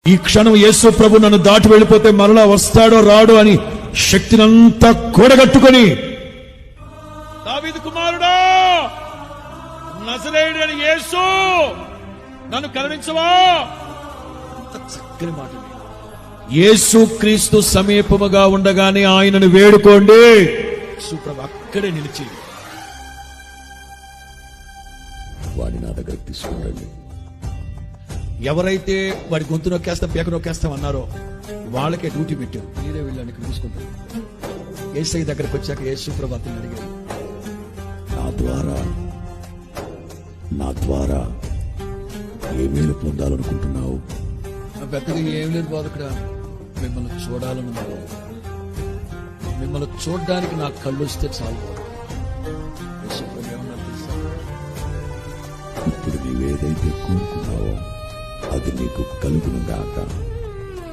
ఈ క్షణం యేసు ప్రభు నన్ను దాటి వెళ్ళిపోతే మరలా వస్తాడో రాడో అని శక్తినంతా కూడగట్టుకొని, దావీదు కుమారుడా, నజరేయుడైన యేసు నన్ను కరుణించవా, చక్కని మాట. యేసు క్రీస్తు సమీపముగా ఉండగానే ఆయనను వేడుకోండి. యేసు ప్రభు అక్కడే నిలిచి, వాడిని నా దగ్గరికి తీసుకురండి. ఎవరైతే వాడి గొంతు నొక్కేస్తాం పేక నొక్కేస్తాం అన్నారో వాళ్ళకే డ్యూటీ పెట్టాం. మీరే వెళ్ళండి, ఇక్కడ చూసుకుంటాం. యేసయ్య దగ్గరకు వచ్చాక యేసు ప్రభు అతన్ని అడిగారు, నా ద్వారా ఏ మేలు పొందాలనుకుంటున్నావు? పెద్దగా ఏం లేదు బోధకుడా, మిమ్మల్ని చూడాలనున్నాను. మిమ్మల్ని చూడడానికి నాకు కళ్ళు వస్తే చాలు. యేసు ప్రభు ఏమన్నారు తెలుసా? ఇప్పుడు నీవేదైతే కోరుకున్నావో అది నీకు కలుగును గాక.